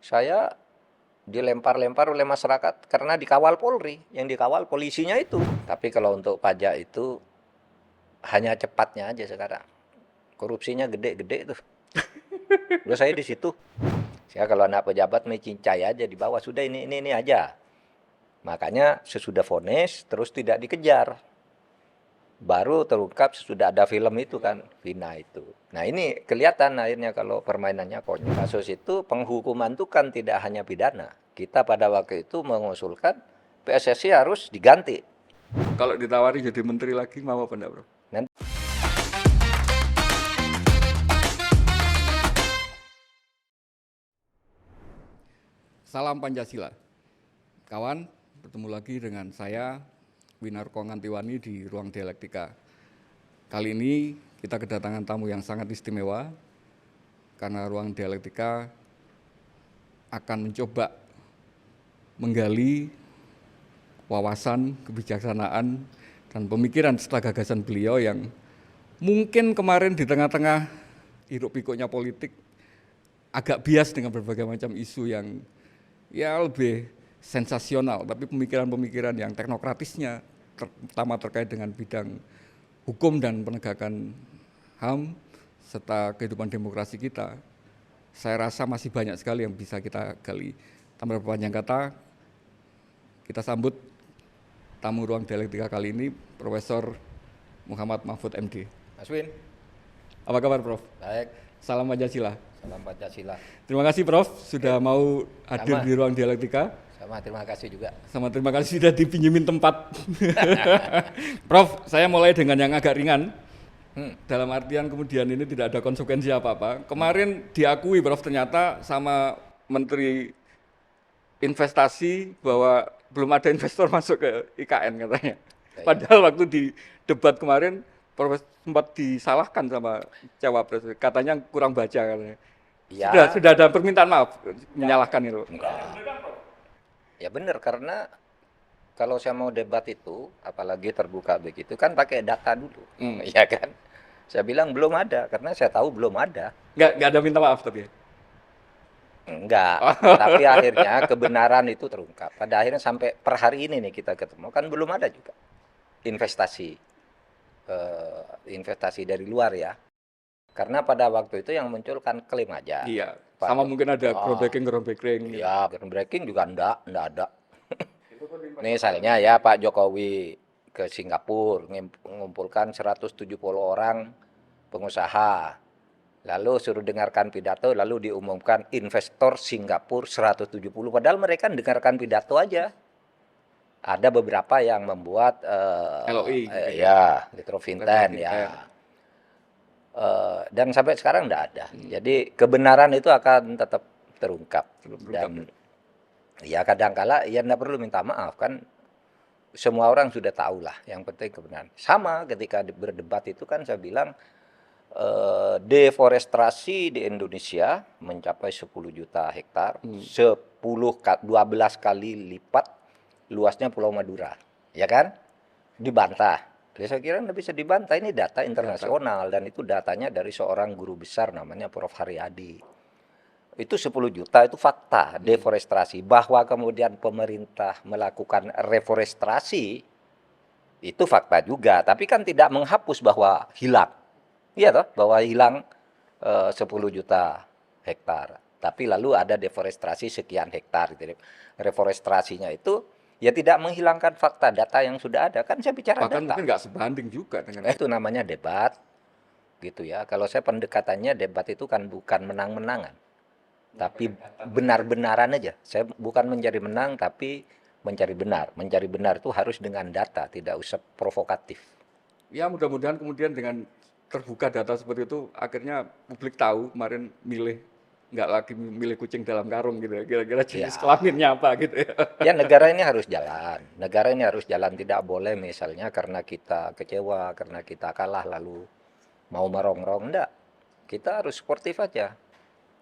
Saya dilempar-lempar oleh masyarakat karena dikawal Polri, yang dikawal polisinya itu. Tapi kalau untuk pajak itu hanya cepatnya aja sekarang. Korupsinya gede-gede tuh. Udah saya di situ. Saya kalau anak pejabat mencincai aja di bawah sudah ini aja. Makanya sesudah vonis terus tidak dikejar. Baru terungkap sesudah ada film itu kan, Vina itu. Nah ini kelihatan akhirnya kalau permainannya konyol. Kasus itu penghukuman itu kan tidak hanya pidana. Kita pada waktu itu mengusulkan PSSI harus diganti. Kalau ditawari jadi menteri lagi mau apa enggak, Bro? Nanti Salam Pancasila. Kawan, bertemu lagi dengan saya, Winarko Ngantiwani di Ruang Dialektika. Kali ini kita kedatangan tamu yang sangat istimewa, karena Ruang Dialektika akan mencoba menggali wawasan, kebijaksanaan, dan pemikiran serta gagasan beliau yang mungkin kemarin di tengah-tengah hiruk-pikuknya politik agak bias dengan berbagai macam isu yang ya lebih sensasional, tapi pemikiran-pemikiran yang teknokratisnya, terutama terkait dengan bidang hukum dan penegakan HAM, serta kehidupan demokrasi kita, saya rasa masih banyak sekali yang bisa kita gali. Tanpa berpanjang kata, kita sambut tamu Ruang Dialektika kali ini, Profesor Muhammad Mahfud MD. Mas Win, Apa kabar, Prof? baik. Salam Pancasila. Salam Pancasila. Terima kasih, Prof, sudah mau hadir Sama. di Ruang Dialektika. Sama terima kasih juga. Sama terima kasih sudah dipinjemin tempat. Prof, saya mulai dengan yang agak ringan. Dalam artian kemudian ini tidak ada konsekuensi apa-apa. Kemarin diakui, Prof, ternyata sama Menteri Investasi bahwa belum ada investor masuk ke IKN katanya. Padahal waktu di debat kemarin Prof sempat disalahkan sama Cawapres, katanya kurang baca katanya. Ya, Sudah ada permintaan maaf menyalahkan itu. enggak. Ya benar, karena kalau saya mau debat itu, apalagi terbuka begitu, kan pakai data dulu. Ya kan? Saya bilang belum ada, karena saya tahu belum ada. Nggak ada minta maaf tapi ya? Enggak, tapi akhirnya kebenaran itu terungkap. Pada akhirnya sampai per hari ini nih kita ketemu, kan belum ada juga investasi investasi dari luar ya. Karena pada waktu itu yang muncul kan klaim aja. Iya, Pak, sama mungkin ada groundbreaking. ya groundbreaking juga enggak ada. Misalnya ya Pak Jokowi ke Singapura mengumpulkan 170 orang pengusaha. Lalu suruh dengarkan pidato, lalu diumumkan investor Singapura 170. Padahal mereka dengarkan pidato aja. Ada beberapa yang membuat LOI. ya, Letter of Intent ya. Dan sampai sekarang enggak ada. Jadi kebenaran itu akan tetap terungkap. Dan ya kadangkala ya enggak perlu minta maaf kan. Semua orang sudah tahu lah, yang penting kebenaran. Sama ketika berdebat itu kan saya bilang deforestasi di Indonesia mencapai 10 juta hektar, 12 kali lipat luasnya Pulau Madura, ya kan? Dibantah. Jadi saya kira nggak bisa dibantah, ini data internasional dan itu datanya dari seorang guru besar namanya Prof. Haryadi. Itu 10 juta itu fakta deforestasi. Bahwa kemudian pemerintah melakukan reforestasi itu fakta juga, tapi kan tidak menghapus bahwa hilang. Iya toh, bahwa hilang 10 juta hektar. Tapi lalu ada deforestasi sekian hektar. Gitu. Reforestasinya itu ya tidak menghilangkan fakta data yang sudah ada. Kan saya bicara Bahkan data. mungkin nggak sebanding juga dengan Itu namanya debat. Gitu ya. Kalau saya pendekatannya debat itu kan bukan menang-menangan. Tapi benar-benaran aja. Saya bukan mencari menang tapi mencari benar. Mencari benar itu harus dengan data, tidak usah provokatif. ya mudah-mudahan kemudian dengan terbuka data seperti itu akhirnya publik tahu kemarin nggak lagi milih kucing dalam karung gitu ya, kira-kira jenis kelaminnya apa gitu ya. Ya negara ini harus jalan. Negara ini harus jalan, tidak boleh misalnya karena kita kecewa, karena kita kalah lalu mau merongrong, enggak. Kita harus sportif aja.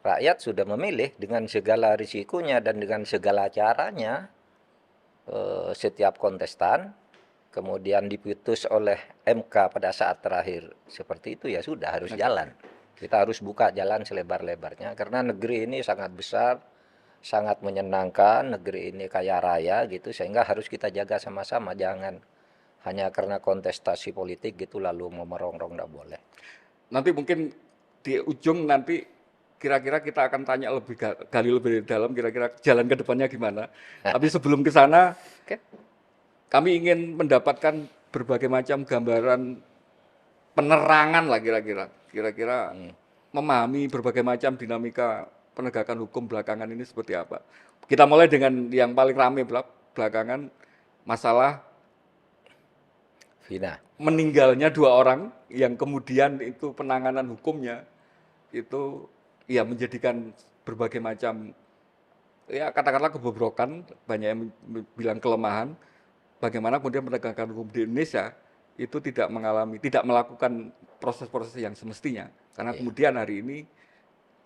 Rakyat sudah memilih dengan segala risikonya dan dengan segala caranya setiap kontestan kemudian diputus oleh MK pada saat terakhir seperti itu, ya sudah harus jalan. Kita harus buka jalan selebar-lebarnya karena negeri ini sangat besar, sangat menyenangkan, negeri ini kaya raya gitu, sehingga harus kita jaga sama-sama, jangan hanya karena kontestasi politik gitu lalu mau merongrong, nggak boleh. Nanti mungkin di ujung nanti kira-kira kita akan tanya lebih gali lebih dalam kira-kira jalan ke depannya gimana. Tapi sebelum ke sana, Oke. kami ingin mendapatkan berbagai macam gambaran penerangan lah kira-kira. Kira-kira memahami berbagai macam dinamika penegakan hukum belakangan ini seperti apa. Kita mulai dengan yang paling ramai belakangan, masalah Vina. meninggalnya 2 orang yang kemudian itu penanganan hukumnya itu ya menjadikan berbagai macam ya katakanlah kebobrokan, banyak yang bilang kelemahan. Bagaimana kemudian penegakan hukum di Indonesia itu tidak melakukan proses-proses yang semestinya. Karena kemudian hari ini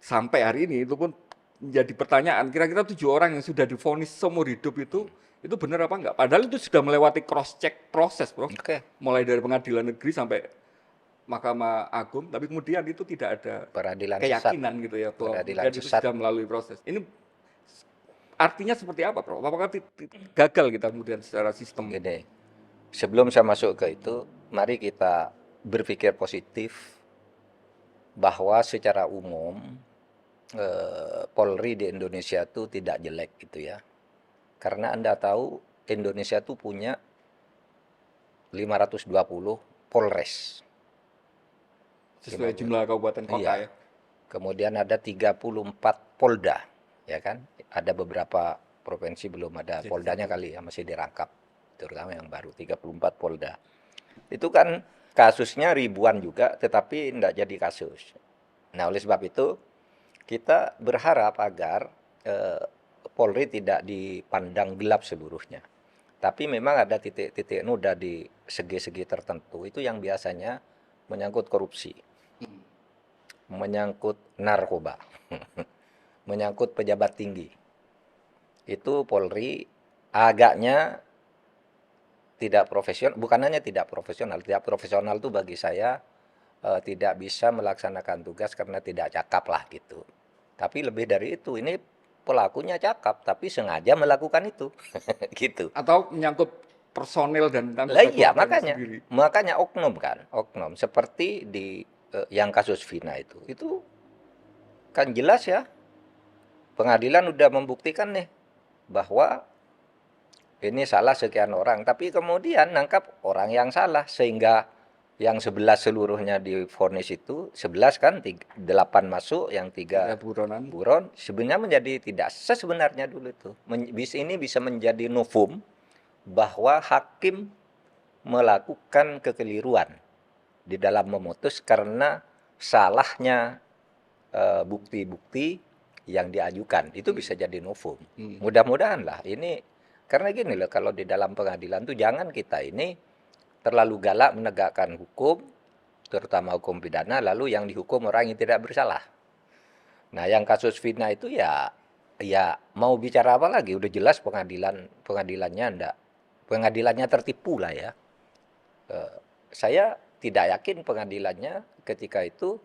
sampai hari ini itu pun menjadi pertanyaan, kira-kira 7 orang yang sudah divonis seumur hidup itu benar apa enggak? Padahal itu sudah melewati cross check proses, Prof. Oke. Mulai dari pengadilan negeri sampai Mahkamah Agung, tapi kemudian itu tidak ada Peradilan keyakinan gitu ya bahwa Peradilan kemudian itu sesat. sudah melalui proses. Ini artinya seperti apa, Prof? Apakah gagal kita kemudian secara sistem? Gini, sebelum saya masuk ke itu, mari kita berpikir positif bahwa secara umum Polri di Indonesia itu tidak jelek gitu ya. Karena Anda tahu Indonesia itu punya 520 Polres. Sesuai jumlah kabupaten kota Iya. ya. Kemudian ada 34 Polda, ya kan? Ada beberapa provinsi belum ada Jadi Poldanya kali ya, masih dirangkap. Terutama yang baru 34 Polda. Itu kan kasusnya ribuan juga, tetapi tidak jadi kasus. Nah, oleh sebab itu kita berharap agar Polri tidak dipandang gelap seluruhnya. Tapi memang ada titik-titik noda di segi-segi tertentu itu yang biasanya menyangkut korupsi, menyangkut narkoba, menyangkut pejabat tinggi. Itu Polri agaknya tidak profesional, bukan hanya tidak profesional itu bagi saya tidak bisa melaksanakan tugas karena tidak cakap lah gitu. Tapi lebih dari itu, ini pelakunya cakap tapi sengaja melakukan itu, gitu. Atau menyangkut personil dan Lah anggota iya, keluarganya sendiri. makanya oknum kan, oknum seperti di yang kasus Vina itu kan jelas ya, pengadilan udah membuktikan nih bahwa ini salah sekian orang, tapi kemudian nangkap orang yang salah sehingga yang 11 seluruhnya divonis itu 11 kan 8 masuk, yang 3 buronan. buron, sebenarnya menjadi tidak sebenarnya dulu itu. Ini bisa menjadi novum bahwa hakim melakukan kekeliruan di dalam memutus karena salahnya bukti-bukti yang diajukan. Itu bisa jadi novum. Mudah-mudahan lah ini, karena gini loh, kalau di dalam pengadilan tuh jangan kita ini terlalu galak menegakkan hukum, terutama hukum pidana, lalu yang dihukum orang yang tidak bersalah. Nah, yang kasus Vina itu ya mau bicara apa lagi? Udah jelas pengadilannya tertipu lah ya. Saya tidak yakin pengadilannya ketika itu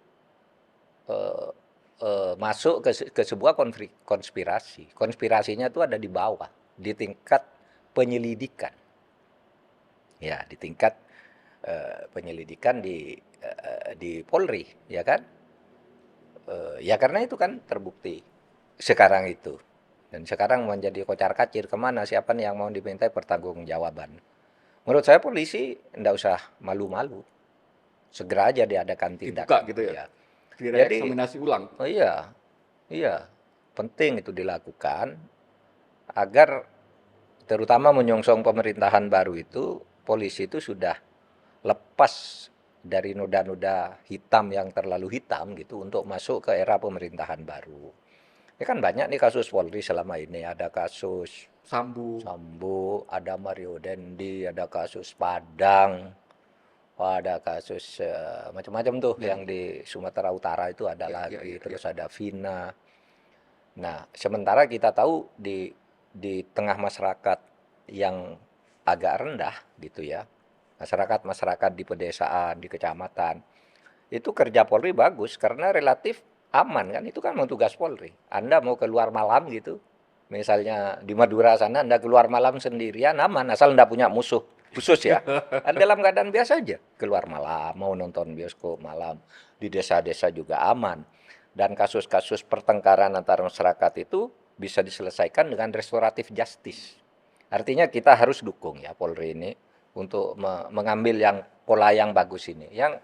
masuk ke sebuah konspirasi. Konspirasinya itu ada di bawah, di tingkat penyelidikan. Ya, di tingkat penyelidikan di Polri, ya kan? Ya karena itu kan terbukti sekarang itu. Dan sekarang menjadi kocar-kacir, kemana siapa nih yang mau dimintai pertanggungjawaban. Menurut saya polisi tidak usah malu-malu. Segera aja diadakan tindakan. Dibuka gitu ya. Direeksaminasi ulang. Oh iya, penting itu dilakukan agar terutama menyongsong pemerintahan baru itu, polisi itu sudah lepas dari noda-noda hitam yang terlalu hitam gitu untuk masuk ke era pemerintahan baru. Ya kan banyak nih kasus Polri selama ini, ada kasus Sambo, ada Mario Dendi, ada kasus Padang, ada kasus macam-macam tuh yang di Sumatera Utara itu ada lagi, terus ada Vina. Nah, sementara kita tahu di tengah masyarakat yang agak rendah gitu ya, masyarakat di pedesaan, di kecamatan, itu kerja Polri bagus karena relatif aman kan, itu kan mau tugas Polri. Anda mau keluar malam gitu, Misalnya di Madura sana Anda keluar malam sendirian aman asal Anda punya musuh khusus ya. Dalam keadaan biasa aja keluar malam mau nonton bioskop malam di desa-desa juga aman. Dan kasus-kasus pertengkaran antar masyarakat itu bisa diselesaikan dengan restoratif justice. Artinya kita harus dukung ya Polri ini untuk mengambil yang pola yang bagus ini. Yang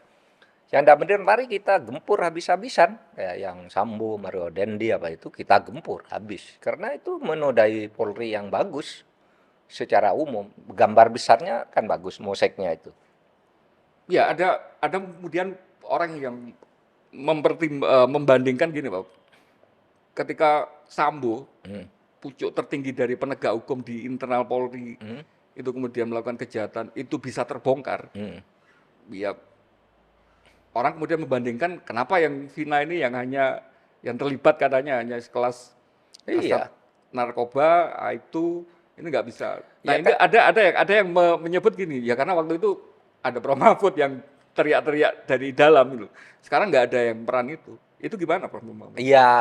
tidak benar mari kita gempur habis-habisan kayak yang Sambo, Mario Dendi apa itu kita gempur habis karena itu menodai Polri yang bagus secara umum gambar besarnya kan bagus moseknya itu. Ya, ada kemudian orang yang membandingkan gini, Pak. Ketika Sambo, pucuk tertinggi dari penegak hukum di internal Polri, itu kemudian melakukan kejahatan, itu bisa terbongkar. Ya, orang kemudian membandingkan kenapa yang Vina ini yang terlibat katanya hanya sekelas Iya. kasat narkoba itu ini nggak bisa. Nah Ya ini kan? ada yang menyebut gini ya karena waktu itu ada Prof Mahfud yang teriak-teriak dari dalam itu. Sekarang nggak ada yang peran itu. Itu gimana Prof Mahfud? Ya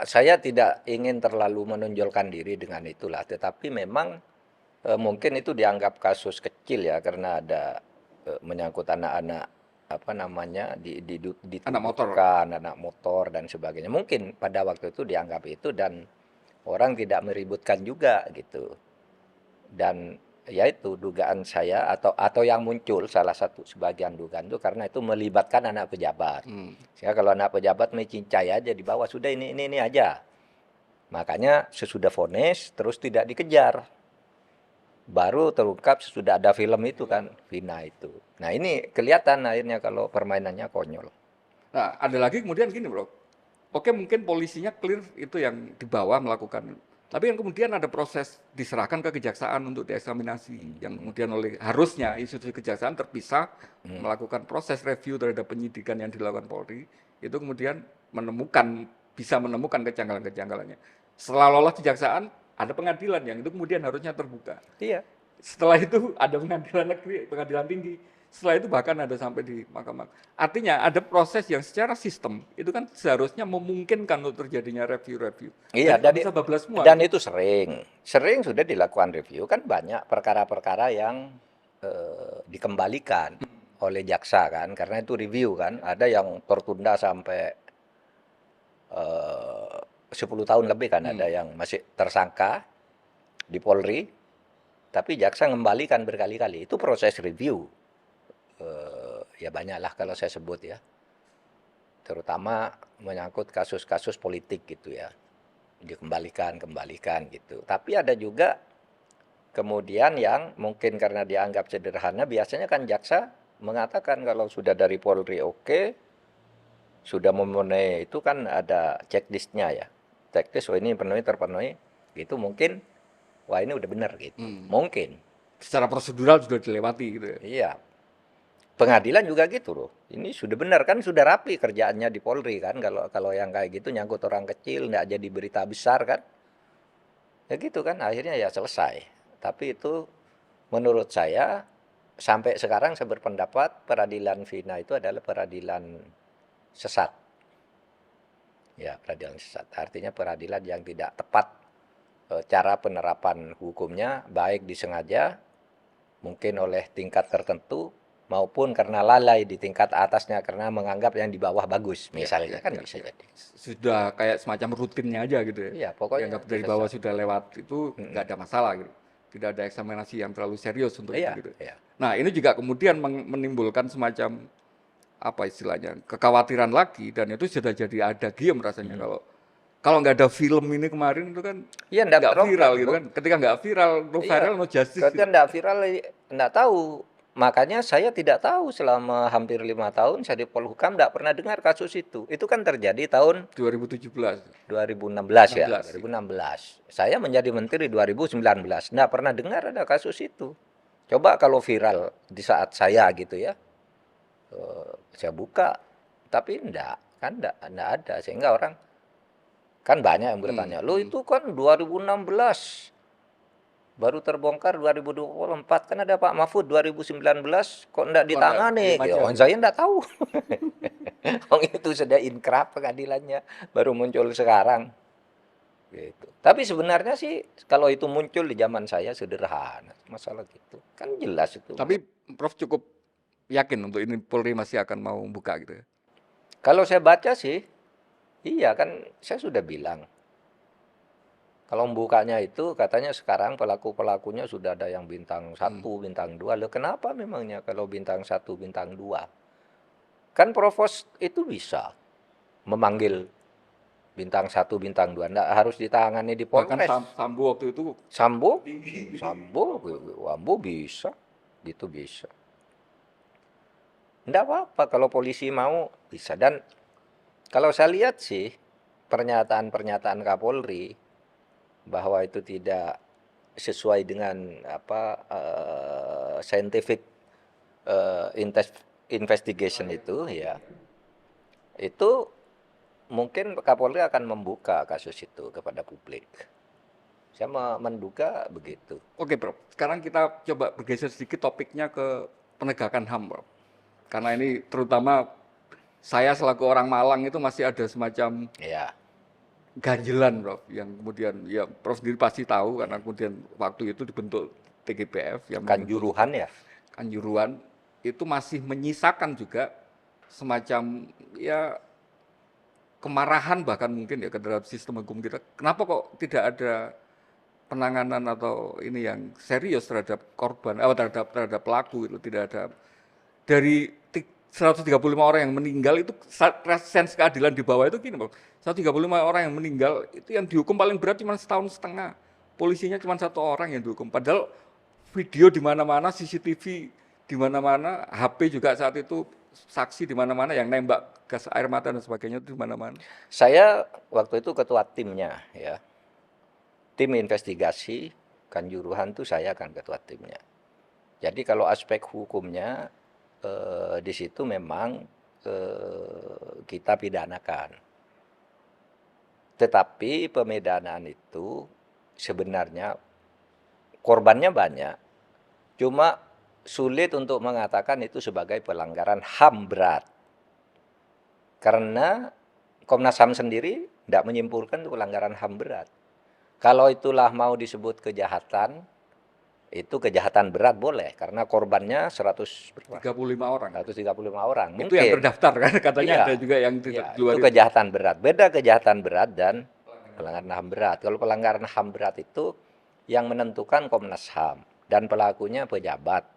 saya tidak ingin terlalu menonjolkan diri dengan itulah tetapi memang mungkin itu dianggap kasus kecil ya karena ada menyangkut anak-anak apa namanya Anak motor. dituduhkan anak motor dan sebagainya. Mungkin pada waktu itu dianggap itu dan orang tidak meributkan juga gitu. Dan ya itu dugaan saya atau yang muncul salah satu sebagian dugaan itu karena itu melibatkan anak pejabat. Sehingga kalau anak pejabat mencincai aja di bawah sudah ini aja. Makanya sesudah vonis terus tidak dikejar. Baru terungkap sudah ada film itu kan, Vina itu. Nah ini kelihatan akhirnya kalau permainannya konyol. Nah ada lagi kemudian gini Bro. Oke mungkin polisinya clear itu yang di bawah melakukan. Tapi yang kemudian ada proses diserahkan ke kejaksaan untuk dieksaminasi. Yang kemudian harusnya institusi kejaksaan terpisah melakukan proses review terhadap penyidikan yang dilakukan Polri. Itu kemudian bisa menemukan kejanggalan-kejanggalannya. Setelah lolos kejaksaan, ada pengadilan yang itu kemudian harusnya terbuka. Iya. Setelah itu ada pengadilan negeri, pengadilan tinggi. Setelah itu bahkan ada sampai di mahkamah. Artinya ada proses yang secara sistem itu kan seharusnya memungkinkan untuk terjadinya review-review. Iya, dan bisa bablas semua. dan itu sering sudah dilakukan review kan banyak perkara-perkara yang dikembalikan oleh jaksa kan karena itu review kan ada yang tertunda sampai 10 tahun lebih kan ada yang masih tersangka di Polri tapi jaksa mengembalikan berkali-kali itu proses review ya banyaklah kalau saya sebut ya terutama menyangkut kasus-kasus politik gitu ya dikembalikan gitu tapi ada juga kemudian yang mungkin karena dianggap sederhana biasanya kan jaksa mengatakan kalau sudah dari Polri oke, sudah memenuhi itu kan ada checklistnya ya checklist oh ini terpenuhi itu mungkin wah ini udah benar gitu mungkin secara prosedural sudah dilewati gitu ya. Iya. Pengadilan juga gitu loh. Ini sudah benar kan sudah rapi kerjaannya di Polri kan kalau yang kayak gitu nyangkut orang kecil nggak jadi berita besar kan. Ya gitu kan akhirnya ya selesai. Tapi itu menurut saya sampai sekarang saya berpendapat peradilan Vina itu adalah peradilan sesat. Ya, peradilan sesat. Artinya peradilan yang tidak tepat cara penerapan hukumnya baik disengaja mungkin oleh tingkat tertentu maupun karena lalai di tingkat atasnya karena menganggap yang di bawah bagus misalnya kan bisa jadi sudah kayak semacam rutinnya aja gitu ya. Iya, pokoknya yang dari bawah sudah lewat itu nggak ada masalah gitu. Tidak ada eksaminasi yang terlalu serius untuk iya, itu gitu. iya. Nah ini juga kemudian menimbulkan semacam apa istilahnya kekhawatiran lagi dan itu sudah jadi ada diem rasanya kalau nggak ada film ini kemarin itu kan Iya, nggak viral gitu kan. Ketika nggak viral, no viral, no justice. Ketika nggak viral, nggak tahu. Makanya saya tidak tahu selama hampir 5 tahun saya di Polhukam nggak pernah dengar kasus itu. Itu kan terjadi tahun 2017. 2016 ya, 2016. Saya menjadi menteri 2019, nggak pernah dengar ada kasus itu. Coba kalau viral di saat saya gitu ya, saya buka, tapi enggak, kan enggak ada. Sehingga orang kan banyak yang bertanya, lo itu kan 2016 baru terbongkar 2024 kan ada Pak Mahfud 2019 kok enggak ditangani? Saya enggak tahu. Itu sudah inkrah pengadilannya baru muncul sekarang. gitu. Tapi sebenarnya sih kalau itu muncul di zaman saya sederhana, masalah gitu. Kan jelas itu. Tapi Prof cukup yakin untuk ini Polri masih akan mau buka gitu ya? Kalau saya baca sih, iya kan saya sudah bilang. Kalau membukanya itu katanya sekarang pelaku-pelakunya sudah ada yang bintang 1, bintang 2. Loh kenapa memangnya kalau bintang 1, bintang 2? Kan provos itu bisa memanggil bintang 1, bintang 2. Nggak harus ditangani di Bahkan Polres. Sambo waktu itu Sambo, tinggi. Sambo bisa, gitu bisa. Nggak apa-apa kalau polisi mau bisa. Dan kalau saya lihat sih pernyataan-pernyataan Kapolri bahwa itu tidak sesuai dengan scientific investigation itu ya, itu mungkin Kapolri akan membuka kasus itu kepada publik. Saya menduga begitu. Oke, Prof. Sekarang kita coba bergeser sedikit topiknya ke penegakan HAM, Prof. Karena ini terutama saya selaku orang Malang itu masih ada semacam Ya, ganjelan, Prof. Yang kemudian ya Prof sendiri pasti tahu karena kemudian waktu itu dibentuk TGPF yang Kanjuruhan ya. Kanjuruhan itu masih menyisakan juga semacam ya kemarahan bahkan mungkin ya terhadap sistem hukum kita. Kenapa kok tidak ada penanganan atau ini yang serius terhadap korban, terhadap pelaku itu tidak ada. Dari 135 orang yang meninggal itu sense keadilan di bawah itu gini, Bang. 135 orang yang meninggal itu yang dihukum paling berat cuma setahun setengah. Polisinya cuma 1 orang yang dihukum. Padahal video di mana-mana, CCTV di mana-mana, HP juga saat itu saksi di mana-mana yang nembak gas air mata dan sebagainya itu di mana-mana. Saya waktu itu ketua timnya ya. Tim investigasi Kanjuruhan itu saya kan ketua timnya. Jadi kalau aspek hukumnya di situ memang kita pidanakan. Tetapi pemidanaan itu sebenarnya korbannya banyak. Cuma sulit untuk mengatakan itu sebagai pelanggaran HAM berat. Karena Komnas HAM sendiri tidak menyimpulkan itu pelanggaran HAM berat. Kalau itulah mau disebut kejahatan, itu kejahatan berat boleh karena korbannya 35 orang. 135 orang. Itu yang terdaftar kan katanya Iya, ada juga yang iya, di luar itu kejahatan berat. Beda kejahatan berat dan pelanggaran HAM berat. Kalau pelanggaran HAM berat itu yang menentukan Komnas HAM dan pelakunya pejabat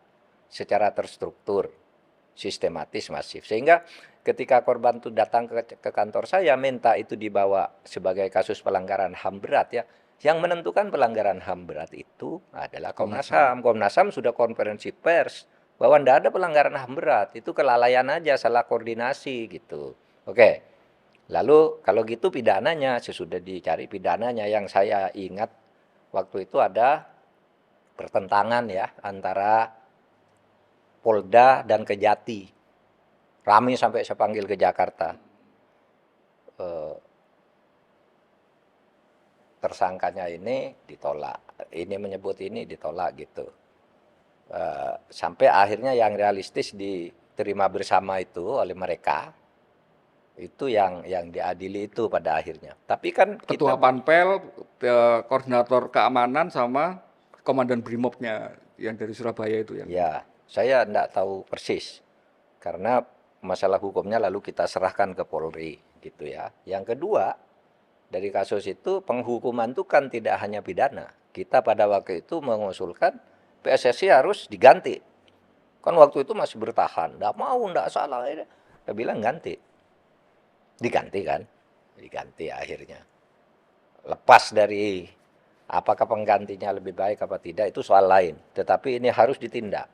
secara terstruktur, sistematis, masif. Sehingga ketika korban itu datang ke kantor saya minta itu dibawa sebagai kasus pelanggaran HAM berat ya. Yang menentukan pelanggaran HAM berat itu adalah Komnas HAM. Komnas HAM sudah konferensi pers bahwa tidak ada pelanggaran HAM berat, itu kelalaian aja, salah koordinasi gitu. Oke. Lalu kalau gitu pidananya, sesudah dicari pidananya yang saya ingat waktu itu ada pertentangan ya antara Polda dan Kejati. Rame sampai saya panggil ke Jakarta. Tersangkanya ini ditolak, ini menyebut ini ditolak gitu. Sampai akhirnya yang realistis diterima bersama itu oleh mereka, itu yang diadili itu pada akhirnya. Tapi kan Ketua Panpel, koordinator keamanan sama komandan Brimobnya yang dari Surabaya itu ya. Ya, saya tidak tahu persis karena masalah hukumnya lalu kita serahkan ke Polri gitu ya. Yang kedua, dari kasus itu penghukuman itu kan tidak hanya pidana. Kita pada waktu itu mengusulkan PSSI harus diganti. Kan waktu itu masih bertahan, tidak mau, tidak salah. Saya bilang ganti. Diganti kan? Diganti akhirnya. Lepas dari apakah penggantinya lebih baik apa tidak itu soal lain. Tetapi ini harus ditindak.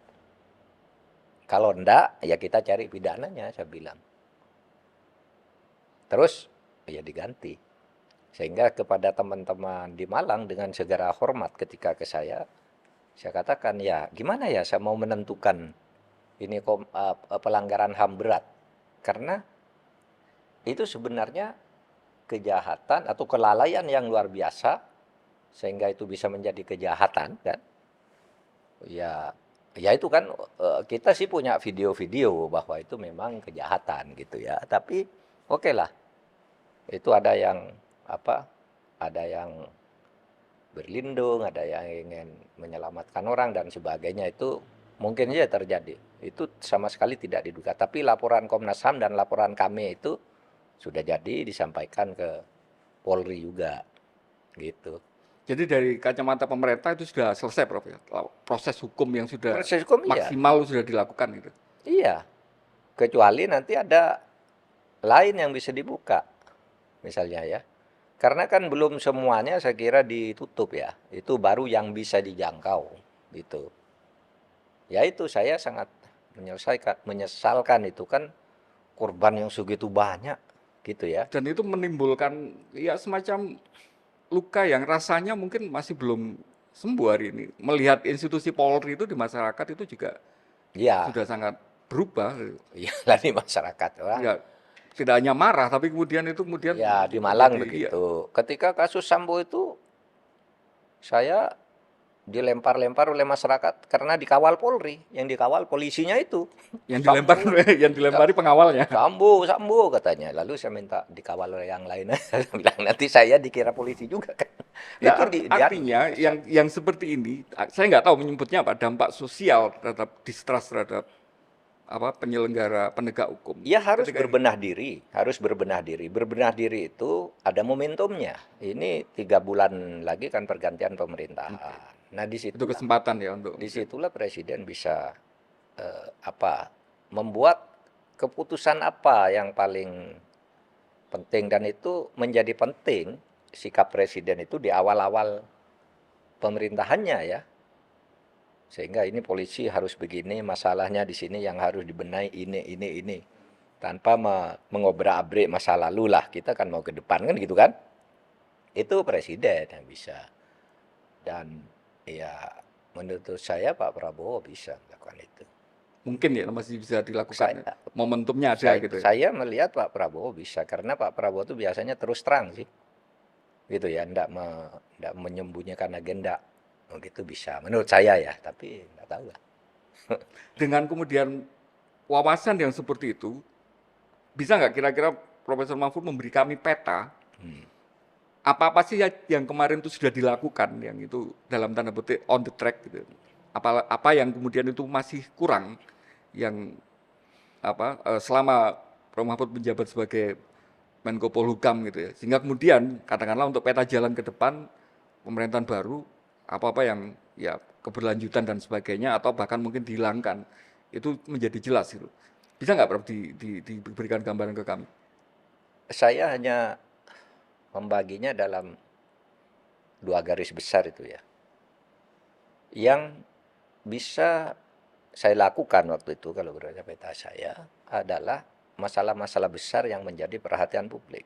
Kalau enggak, ya kita cari pidananya, saya bilang. Terus, ya diganti. Sehingga kepada teman-teman di Malang dengan segera hormat ketika ke saya katakan ya gimana ya saya mau menentukan ini pelanggaran HAM berat. Karena itu sebenarnya kejahatan atau kelalaian yang luar biasa sehingga itu bisa menjadi kejahatan kan. Ya itu kan kita sih punya video-video bahwa itu memang kejahatan gitu ya. Tapi oke lah. Itu ada yang ada yang berlindung, ada yang ingin menyelamatkan orang dan sebagainya, itu mungkin saja terjadi. Itu sama sekali tidak diduga. Tapi laporan Komnas HAM dan laporan kami itu sudah jadi disampaikan ke Polri juga, gitu. Jadi dari kacamata pemerintah itu sudah selesai, Prof, ya? Proses hukum yang sudah Proses hukum iya, maksimal sudah dilakukan gitu. iya. Kecuali nanti ada lain yang bisa dibuka, misalnya ya. Karena kan belum semuanya saya kira ditutup ya. Itu baru yang bisa dijangkau, gitu. Ya itu saya sangat menyesalkan itu kan korban yang segitu banyak, gitu ya. Dan itu menimbulkan ya semacam luka yang rasanya mungkin masih belum sembuh hari ini. Melihat institusi Polri itu di masyarakat itu juga Iya, sudah sangat berubah. iya lah di masyarakat orang. Ya, tidak hanya marah, tapi kemudian itu kemudian Ya di Malang menjadi ya, begitu. Ketika kasus Sambo itu saya dilempar-lempar oleh masyarakat karena dikawal Polri, yang dikawal polisinya itu. yang dilempar Sambo, yang dilempari pengawalnya. Sambo, Sambo katanya. Lalu saya minta dikawal oleh yang lain. Saya bilang nanti saya dikira polisi juga kan. Nah, Itu artinya yang seperti ini, saya nggak tahu menyebutnya apa, dampak sosial terhadap distrust terhadap apa penyelenggara penegak hukum. ya harus Ketika ini. berbenah diri, harus berbenah diri. Berbenah diri itu ada momentumnya. Ini 3 bulan lagi kan pergantian pemerintahan. Nah Itu kesempatan ya untuk disitulah presiden bisa apa membuat keputusan apa yang paling penting, dan itu menjadi penting sikap presiden itu di awal-awal pemerintahannya ya. Sehingga ini polisi harus begini, masalahnya di sini yang harus dibenahi ini. Tanpa mengobrak-abrik masa lalu lah, kita kan mau ke depan kan gitu kan. Itu presiden yang bisa. Dan ya menurut saya Pak Prabowo bisa melakukan itu. mungkin ya masih bisa dilakukan. Saya, Momentumnya ada saya, gitu ya. saya melihat Pak Prabowo bisa, karena Pak Prabowo itu biasanya terus terang sih. Gitu ya, enggak menyembunyikan agenda. Oh, gitu bisa. Menurut saya ya, tapi enggak tahu lah. Dengan kemudian wawasan yang seperti itu, bisa nggak kira-kira Profesor Mahfud memberi kami peta apa-apa sih yang kemarin itu sudah dilakukan, yang itu dalam tanda petik on the track gitu. Apa yang kemudian itu masih kurang, yang selama Prof Mahfud menjabat sebagai Menko Polhukam gitu ya. Sehingga kemudian katakanlah untuk peta jalan ke depan pemerintahan baru, apa-apa yang ya keberlanjutan dan sebagainya atau bahkan mungkin dihilangkan itu menjadi jelas gitu. Bisa nggak Prof diberikan gambaran ke kami? Saya hanya membaginya dalam 2 garis besar itu ya. Yang bisa saya lakukan waktu itu kalau berada peta saya adalah masalah-masalah besar yang menjadi perhatian publik.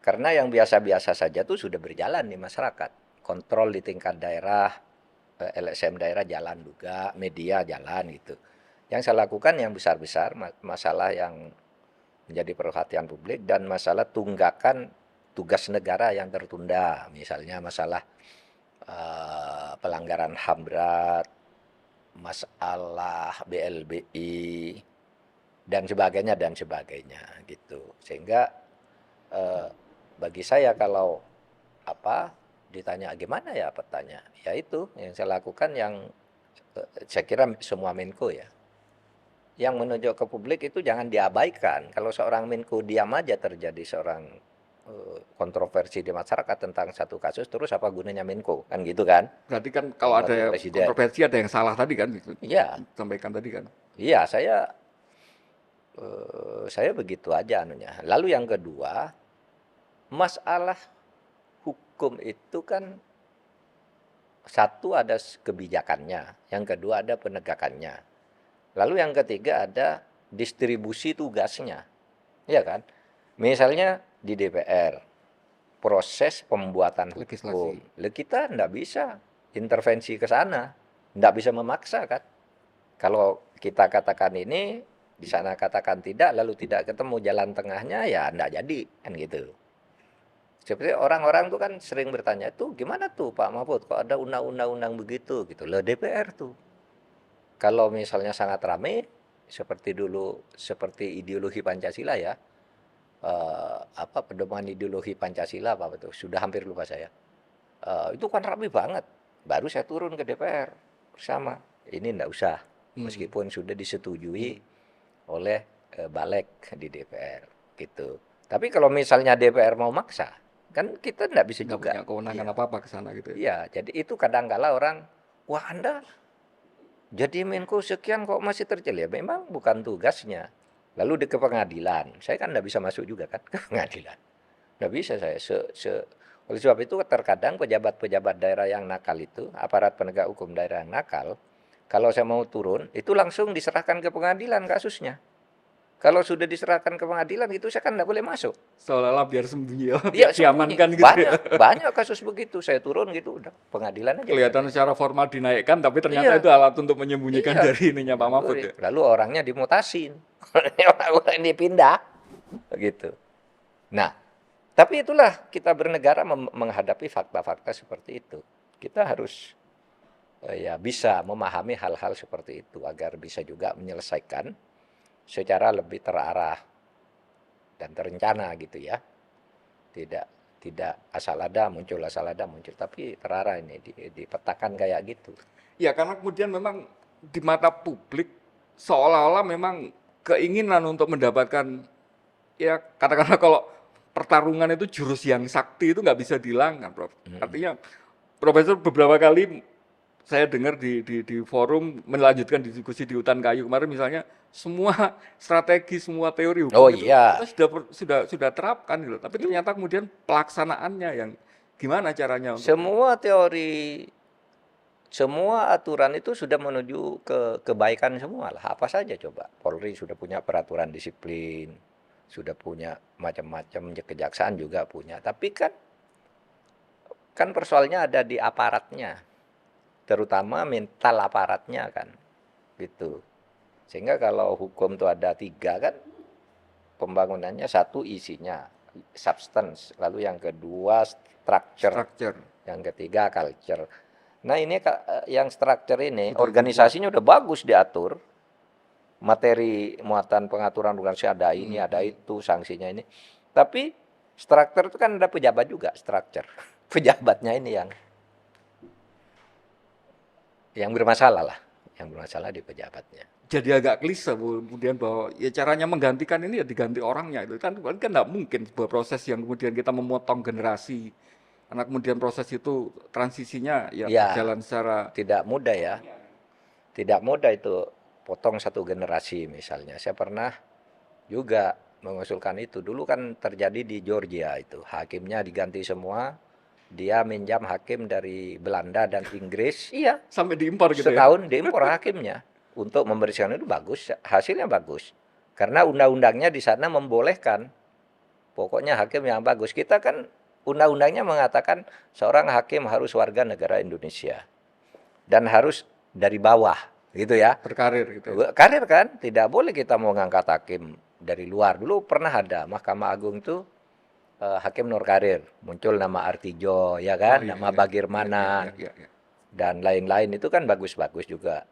Karena yang biasa-biasa saja tuh sudah berjalan di masyarakat. Kontrol di tingkat daerah, LSM daerah jalan juga, media jalan gitu. Yang saya lakukan yang besar-besar, masalah yang menjadi perhatian publik dan masalah tunggakan tugas negara yang tertunda. Misalnya masalah pelanggaran HAM berat, masalah BLBI dan sebagainya gitu. Sehingga bagi saya kalau ditanya gimana ya petanya, ya itu yang saya lakukan, yang saya kira semua Menko ya, yang menunjuk ke publik itu jangan diabaikan. Kalau seorang Menko diam aja terjadi seorang kontroversi di masyarakat tentang satu kasus, terus apa gunanya Menko kan gitu kan? Berarti kan kalau ada Presiden. kontroversi ada yang salah tadi kan, gitu. Iya, Sampaikan tadi kan. iya saya begitu aja anunya. Lalu yang kedua, masalah hukum itu kan satu ada kebijakannya, yang kedua ada penegakannya. Lalu yang ketiga ada distribusi tugasnya. Ya kan? Misalnya di DPR, proses pembuatan hukum. Kita enggak bisa intervensi ke sana. Enggak bisa memaksa kan? Kalau kita katakan ini, di sana katakan tidak, lalu tidak ketemu jalan tengahnya, ya enggak jadi. Kan gitu. Seperti orang-orang tuh kan sering bertanya, tuh gimana tuh Pak Mahfud, kok ada undang-undang begitu gitu. Loh DPR tuh. Kalau misalnya sangat ramai, seperti dulu, seperti ideologi Pancasila ya, pedoman ideologi Pancasila apa itu sudah hampir lupa saya. Itu kan rapi banget. Baru saya turun ke DPR bersama. Ini enggak usah, meskipun sudah disetujui oleh Balik di DPR gitu. Tapi kalau misalnya DPR mau maksa, kan kita enggak bisa Nggak juga. punya kewenangan Iya. apa-apa ke sana gitu ya. Iya, jadi itu kadang-kala orang, wah Anda jadi Menko sekian kok masih terjel ya. Memang bukan tugasnya. Lalu ke pengadilan, saya kan enggak bisa masuk juga kan ke pengadilan. Nggak bisa saya. Oleh sebab itu terkadang pejabat-pejabat daerah yang nakal itu, aparat penegak hukum daerah yang nakal, kalau saya mau turun, itu langsung diserahkan ke pengadilan kasusnya. Kalau sudah diserahkan ke pengadilan, itu saya kan nggak boleh masuk. Seolah-olah biar sembunyi, Iya, biar sembunyi. diamankan gitu ya. Banyak kasus begitu. Saya turun gitu, udah pengadilan aja. Kelihatan secara formal dinaikkan, tapi ternyata Iya. itu alat untuk menyembunyikan Iya. dari ininya Pak Mahfud ya. Lalu orangnya dimutasin. Orang dipindah. Gitu. Nah, tapi itulah kita bernegara menghadapi fakta-fakta seperti itu. Kita harus ya bisa memahami hal-hal seperti itu agar bisa juga menyelesaikan secara lebih terarah dan terencana gitu ya. Tidak asal ada muncul, tapi terarah ini dipetakan kayak gitu. Ya karena kemudian memang di mata publik seolah-olah memang keinginan untuk mendapatkan, ya katakanlah kalau pertarungan itu jurus yang sakti itu nggak bisa dihilangkan, Prof. Artinya Profesor beberapa kali saya dengar di forum melanjutkan diskusi di Hutan Kayu kemarin misalnya, semua strategi, semua teori hukum Oh itu iya. kita sudah terapkan gitu. Tapi ternyata kemudian pelaksanaannya yang gimana caranya untuk Semua aturan itu sudah menuju ke kebaikan semua lah. Apa saja coba. Polri sudah punya peraturan disiplin, sudah punya macam-macam, kejaksaan juga punya. Tapi kan persoalnya ada di aparatnya, terutama mental aparatnya kan, gitu. Sehingga kalau hukum itu ada 3 kan, pembangunannya 1 isinya, substance, lalu yang kedua structure. Yang ketiga culture. Nah ini yang structure ini organisasinya udah bagus diatur, materi muatan pengaturan organisasi ada ini, ada itu, sanksinya ini. Tapi structure itu kan ada pejabat juga, structure. Pejabatnya ini yang bermasalah lah, yang bermasalah di pejabatnya. Jadi agak klise kemudian bahwa ya caranya menggantikan ini ya diganti orangnya itu kan nggak mungkin sebuah proses yang kemudian kita memotong generasi. Karena kemudian proses itu transisinya ya berjalan secara tidak mudah ya. Tidak mudah itu potong 1 generasi misalnya. Saya pernah juga mengusulkan itu. Dulu kan terjadi di Georgia itu. Hakimnya diganti semua. Dia minjam hakim dari Belanda dan Inggris. Iya. Sampai diimpor gitu ya. Setahun diimpor hakimnya. Untuk membersihkan itu bagus. Hasilnya bagus. Karena undang-undangnya di sana membolehkan. Pokoknya hakim yang bagus. Kita kan undang-undangnya mengatakan seorang hakim harus warga negara Indonesia dan harus dari bawah, gitu ya. Berkarir gitu. Karir kan, tidak boleh kita mau ngangkat hakim dari luar. Dulu pernah ada Mahkamah Agung tuh hakim nur karir, muncul nama Artijo, ya kan, nama Bagirmanan dan lain-lain itu kan bagus-bagus juga.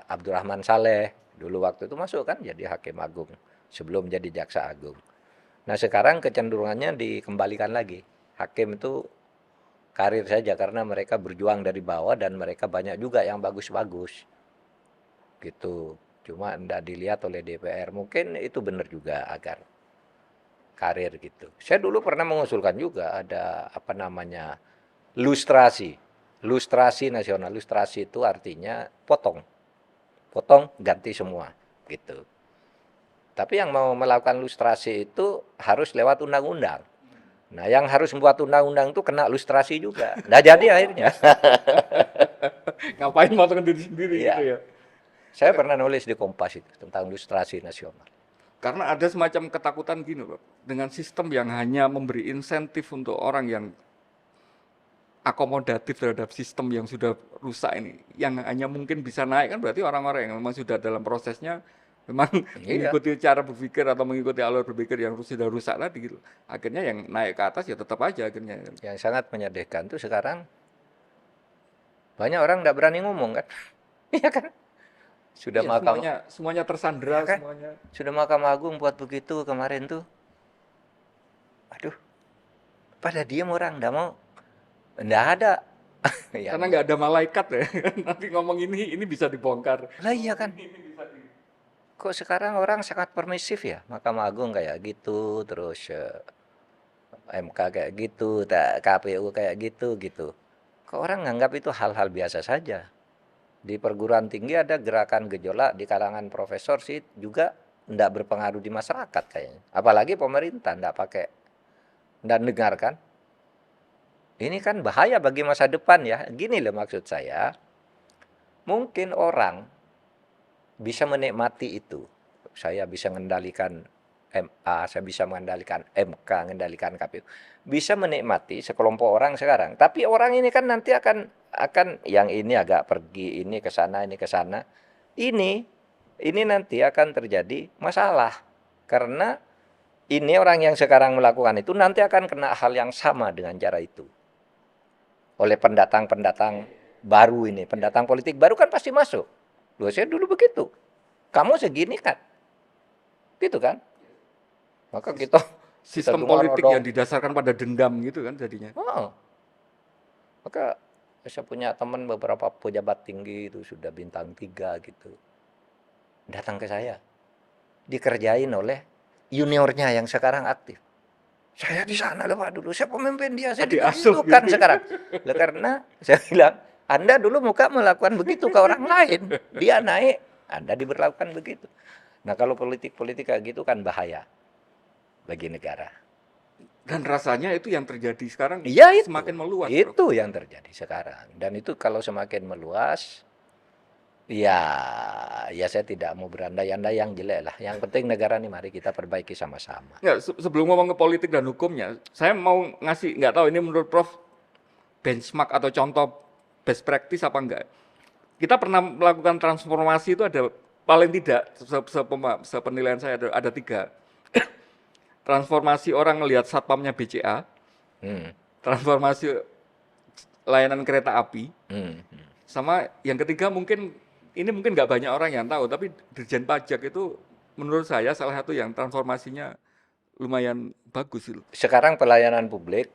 Abdurrahman Saleh dulu waktu itu masuk kan jadi hakim agung sebelum jadi jaksa agung. Nah sekarang kecenderungannya dikembalikan lagi. Hakim itu karir saja karena mereka berjuang dari bawah dan mereka banyak juga yang bagus-bagus. Gitu. Cuma tidak dilihat oleh DPR. Mungkin itu benar juga agar karir gitu. Saya dulu pernah mengusulkan juga ada lustrasi. Lustrasi nasional. Lustrasi itu artinya potong. Potong ganti semua gitu. Tapi yang mau melakukan lustrasi itu harus lewat undang-undang. Nah, yang harus membuat undang-undang itu kena lustrasi juga. Nah, jadi akhirnya. Ngapain motong diri sendiri gitu ya. Saya pernah nulis di Kompas itu tentang lustrasi nasional. Karena ada semacam ketakutan gini, Pak. Dengan sistem yang hanya memberi insentif untuk orang yang akomodatif terhadap sistem yang sudah rusak ini, yang hanya mungkin bisa naik kan berarti orang-orang yang memang sudah dalam prosesnya memang mengikuti cara berpikir atau mengikuti alur berpikir yang sudah rusak tadi gitu. Akhirnya yang naik ke atas ya tetap aja akhirnya. Yang sangat menyedihkan tuh sekarang banyak orang nggak berani ngomong kan. Iya kan? Sudah ya, semuanya tersandra, ya kan? semuanya. Sudah Mahkamah Agung buat begitu kemarin tuh. Aduh, pada diem orang, nggak mau, nggak ada. Yang Karena nggak ada malaikat ya. Nanti ngomong ini bisa dibongkar. lah iya kan. Ini bisa di... Kok sekarang orang sangat permisif ya, Mahkamah Agung kayak gitu, terus MK kayak gitu, KPU kayak gitu gitu. Kok orang nganggap itu hal-hal biasa saja. Di perguruan tinggi ada gerakan gejolak di kalangan profesor sih juga tidak berpengaruh di masyarakat kayaknya. Apalagi pemerintah tidak pakai dan dengarkan. Ini kan bahaya bagi masa depan ya. Gini loh maksud saya. Mungkin orang bisa menikmati itu. Saya bisa mengendalikan MA, saya bisa mengendalikan MK, mengendalikan KPU. Bisa menikmati sekelompok orang sekarang. Tapi orang ini kan nanti akan yang ini agak pergi, ini ke sana, ini ke sana. Ini nanti akan terjadi masalah. Karena ini orang yang sekarang melakukan itu nanti akan kena hal yang sama dengan cara itu. Oleh pendatang-pendatang baru ini, pendatang politik baru kan pasti masuk. Loh, saya dulu begitu. Kamu segini kan? Gitu kan? Maka kita Sistem dengar politik ada, yang didasarkan pada dendam gitu kan jadinya. oh, maka saya punya teman beberapa pejabat tinggi itu sudah bintang 3 gitu. Datang ke saya. Dikerjain oleh juniornya yang sekarang aktif. Saya di sana loh Pak dulu, saya pemimpin dia, saya Diasuh diperhitungkan gitu. sekarang. Loh, karena saya bilang, Anda dulu muka melakukan begitu ke orang lain. Dia naik, Anda diberlakukan begitu. Nah kalau politik-politik kayak gitu kan bahaya bagi negara. Dan rasanya itu yang terjadi sekarang Iya itu. semakin meluas, Bro. Itu yang terjadi sekarang. Dan itu kalau semakin meluas, ya, ya saya tidak mau berandai-andai yang jelek lah. Yang penting negara ini mari kita perbaiki sama-sama. Nggak, sebelum ngomong ke politik dan hukumnya, saya mau ngasih, nggak tahu ini menurut Prof, benchmark atau contoh best practice apa enggak. Kita pernah melakukan transformasi itu ada paling tidak, sepenilaian saya ada 3. Transformasi orang ngelihat satpamnya BCA, Hmm. transformasi layanan kereta api, Hmm. sama yang ketiga mungkin ini mungkin nggak banyak orang yang tahu, tapi Dirjen Pajak itu menurut saya salah satu yang transformasinya lumayan bagus itu. Sekarang pelayanan publik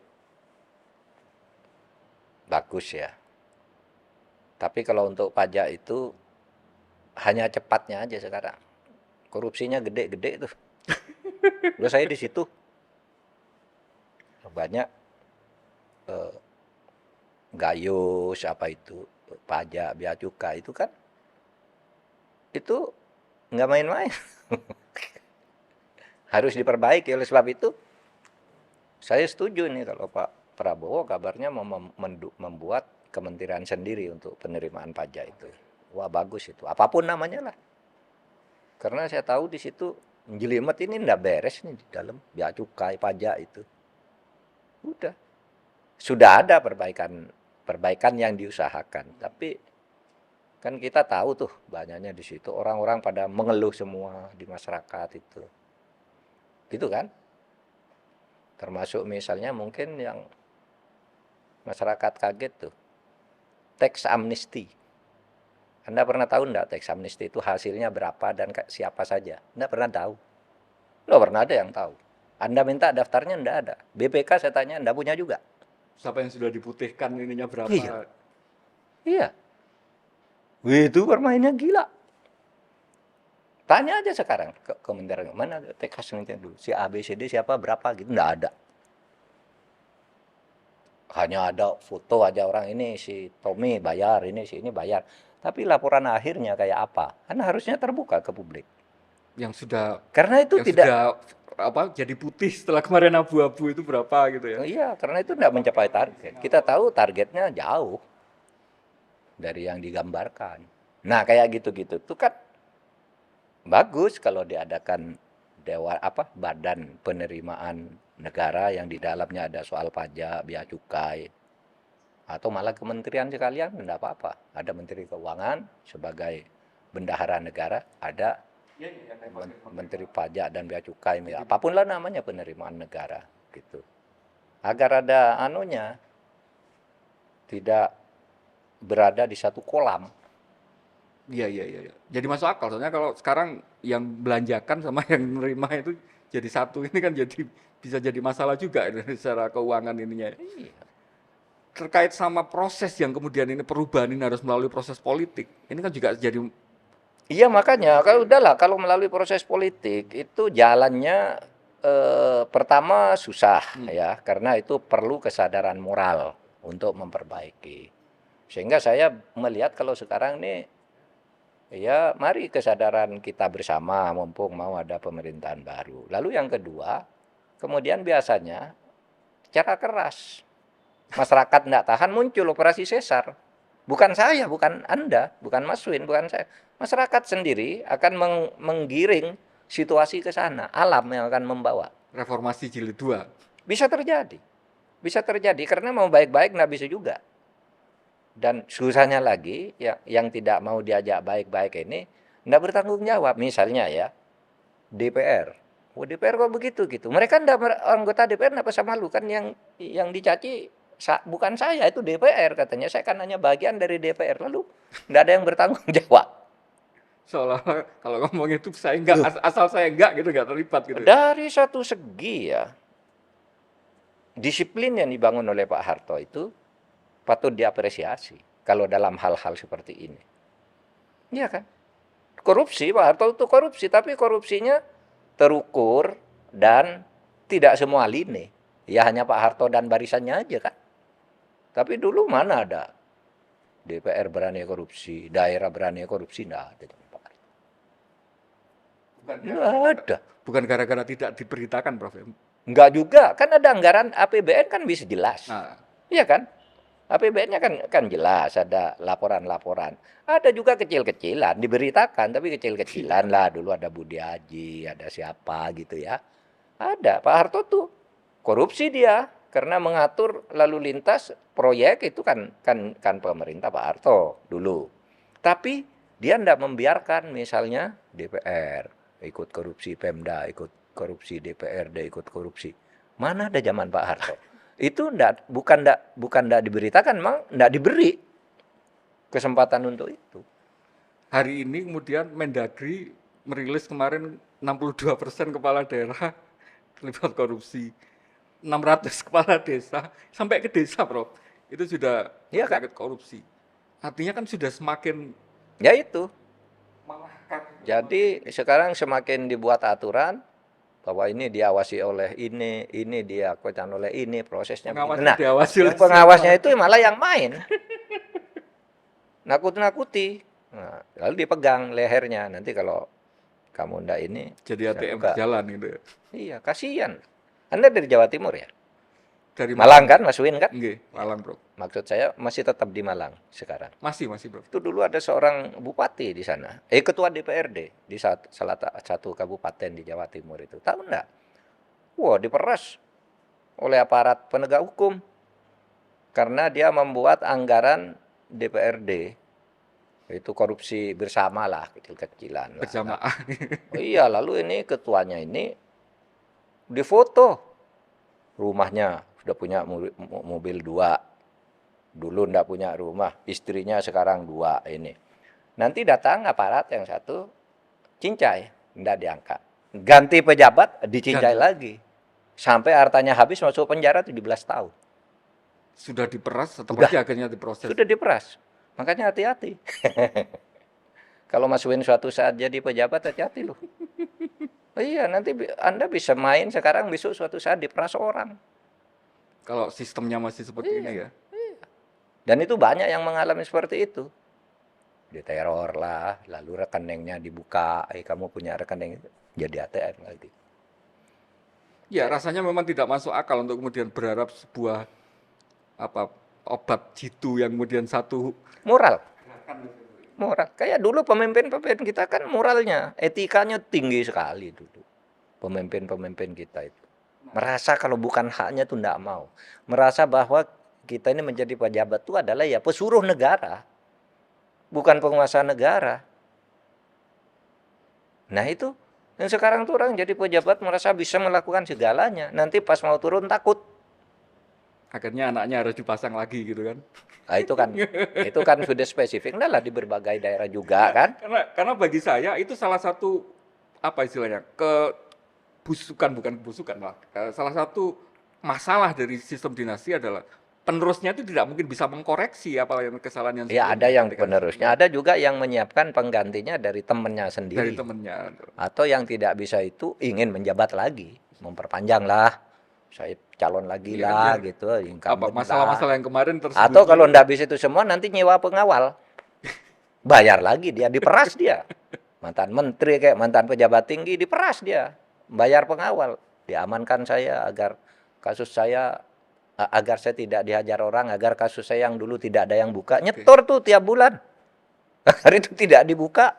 bagus ya. Tapi kalau untuk pajak itu hanya cepatnya aja sekarang. Korupsinya gede-gede tuh. Udah saya di situ banyak gayus apa itu pajak bea cukai itu kan itu nggak main-main. Harus diperbaiki. Oleh sebab itu saya setuju nih kalau Pak Prabowo kabarnya mau membuat kementerian sendiri untuk penerimaan pajak itu. Wah bagus itu. Apapun namanya lah. Karena saya tahu di situ jelimet ini nggak beres nih di dalam bea cukai pajak itu. Udah. Sudah ada perbaikan yang diusahakan. Tapi kan kita tahu tuh banyaknya di situ orang-orang pada mengeluh semua di masyarakat itu. Gitu kan? Termasuk misalnya mungkin yang masyarakat kaget tuh. Tax amnesty. Anda pernah tahu enggak tax amnesty itu hasilnya berapa dan siapa saja? Anda pernah tahu? Loh, pernah ada yang tahu. Anda minta daftarnya enggak ada. BPK saya tanya enggak punya juga. Siapa yang sudah diputihkan ininya berapa? Iya. Iya. Itu permainnya gila. Tanya aja sekarang ke kementerian mana tax amnesty dulu. Si ABCD siapa berapa gitu enggak ada. Hanya ada foto aja orang ini si Tommy bayar, ini si ini bayar. Tapi laporan akhirnya kayak apa? Kan harusnya terbuka ke publik. Yang sudah Karena itu tidak sudah apa jadi putih setelah kemarin abu-abu itu berapa gitu ya? iya, karena itu tidak mencapai target. Kita tahu targetnya jauh dari yang digambarkan. Nah, kayak gitu-gitu tuh kan bagus kalau diadakan badan penerimaan negara yang di dalamnya ada soal pajak, bea cukai, atau malah kementerian sekalian, tidak apa-apa. Ada Menteri Keuangan sebagai bendahara negara, ada Menteri Pajak dan Bea Cukai, apapun lah namanya penerimaan negara, gitu. Agar ada anunya, tidak berada di satu kolam. Iya. Jadi masuk akal. Soalnya kalau sekarang yang belanjakan sama yang menerima itu jadi satu ini kan bisa jadi masalah juga ini secara keuangan ininya. Iya. Terkait sama proses yang kemudian ini perubahan ini harus melalui proses politik. Ini kan juga jadi Iya makanya kalau udahlah kalau melalui proses politik itu jalannya pertama susah ya karena itu perlu kesadaran moral untuk memperbaiki. Sehingga saya melihat kalau sekarang nih ya mari kesadaran kita bersama mumpung mau ada pemerintahan baru. Lalu yang kedua, kemudian biasanya cara keras. Masyarakat tidak tahan muncul operasi sesar. Bukan saya, bukan Anda, bukan Mas Win, bukan saya. Masyarakat sendiri akan menggiring situasi ke sana. Alam yang akan membawa. reformasi jilid 2. Bisa terjadi. Bisa terjadi karena mau baik-baik nggak bisa juga. Dan susahnya lagi, yang tidak mau diajak baik-baik ini nggak bertanggung jawab. Misalnya ya, DPR. Oh, DPR kok begitu gitu. Mereka anggota DPR nggak usah malu kan yang dicaci bukan saya, itu DPR katanya. Saya kan hanya bagian dari DPR. Lalu nggak ada yang bertanggung jawab. Seolah kalau ngomong itu saya enggak, asal saya enggak gitu, enggak terlibat gitu. Dari satu segi ya, disiplin yang dibangun oleh Pak Harto itu patut diapresiasi kalau dalam hal-hal seperti ini. Iya kan? Korupsi, Pak Harto itu korupsi, tapi korupsinya terukur dan tidak semua lini. Ya hanya Pak Harto dan barisannya aja kan. Tapi dulu mana ada DPR berani korupsi, daerah berani korupsi, enggak ada. Enggak ada. Bukan gara-gara tidak diberitakan, Prof. Enggak juga, kan ada anggaran APBN kan bisa jelas. Nah, Iya kan? APBN-nya kan jelas, ada laporan-laporan. Ada juga kecil-kecilan, diberitakan, tapi kecil-kecilan lah. Dulu ada Budi Haji, ada siapa gitu ya. Ada, Pak Harto tuh korupsi dia. Karena mengatur lalu lintas proyek itu kan pemerintah Pak Harto dulu. Tapi dia tidak membiarkan misalnya DPR ikut korupsi, Pemda ikut korupsi, DPRD ikut korupsi. Mana ada zaman Pak Harto? Itu bukan diberitakan, memang tidak diberi kesempatan untuk itu. hari ini kemudian Mendagri merilis kemarin 62% kepala daerah terlibat korupsi. 600 kepala desa sampai ke desa, Prof. Itu sudah Iya, kan? terlibat korupsi. Artinya kan sudah semakin Ya itu. melahkan. Jadi sekarang semakin dibuat aturan bahwa ini diawasi oleh ini diakukan oleh ini, prosesnya Pengawasnya begitu. Nah, diawasi oleh yang pengawasnya itu malah yang main. Nakut-nakuti. Nah, lalu dipegang lehernya. Nanti kalau kamu ndak ini Jadi saya ATM buka. berjalan gitu ya. Iya, kasihan. Anda dari Jawa Timur ya? Dari Malang kan, Mas Win kan? Nggih, Malang, Bro. Maksud saya masih tetap di Malang sekarang. Masih, Bro. Itu dulu ada seorang bupati di sana. Ketua DPRD di salah satu kabupaten di Jawa Timur itu. Tahu enggak? Wah, diperas oleh aparat penegak hukum. Karena dia membuat anggaran DPRD. Itu korupsi bersama lah, kecil-kecilan lah. Berjamaah. Oh iya, lalu ini ketuanya ini difoto. Rumahnya sudah punya mobil 2. Dulu enggak punya rumah, istrinya sekarang 2 ini. Nanti datang aparat yang satu, cincai, enggak diangkat. Ganti pejabat, dicincai lagi. Sampai hartanya habis masuk penjara 17 tahun. Sudah diperas atau Sudah. masih akhirnya diproses? Sudah diperas. Makanya hati-hati. Kalau Mas Win suatu saat jadi pejabat, hati-hati loh. Oh iya, nanti Anda bisa main sekarang, besok suatu saat diperas orang. Kalau sistemnya masih seperti ini ya. Dan itu banyak yang mengalami seperti itu. Diteror lah, lalu rekeningnya dibuka, kamu punya rekening, jadi ATM lagi. Ya, rasanya memang tidak masuk akal untuk kemudian berharap sebuah obat jitu yang kemudian satu Moral. Moral. Kayak dulu pemimpin-pemimpin kita kan moralnya, etikanya tinggi sekali dulu. Pemimpin-pemimpin kita itu. Merasa kalau bukan haknya itu enggak mau. Merasa bahwa kita ini menjadi pejabat itu adalah ya pesuruh negara. Bukan penguasa negara. Nah itu, yang sekarang tuh orang jadi pejabat merasa bisa melakukan segalanya. Nanti pas mau turun takut. akhirnya anaknya harus dipasang lagi gitu kan. Nah itu kan sudah spesifik. Nah lah di berbagai daerah juga kan. Karena bagi saya itu salah satu apa istilahnya bukan kebusukan lah. Salah satu masalah dari sistem dinasti adalah penerusnya itu tidak mungkin bisa mengkoreksi apa yang kesalahan yang Ya sebelumnya ada yang ketika penerusnya, ada juga yang menyiapkan penggantinya dari temannya dari sendiri. temennya. Atau yang tidak bisa itu ingin menjabat lagi, memperpanjang lah, saya calon lagi Iya kan, lah biar gitu, apa incumbent lah. masalah-masalah yang kemarin Atau tersembunyi kalau itu ndak bisa itu semua nanti nyewa pengawal, bayar lagi dia, diperas dia. Mantan menteri kayak mantan pejabat tinggi diperas dia, bayar pengawal, diamankan saya agar kasus saya agar saya tidak dihajar orang, agar kasus saya yang dulu tidak ada yang buka, nyetor tuh tiap bulan. Agar itu tidak dibuka.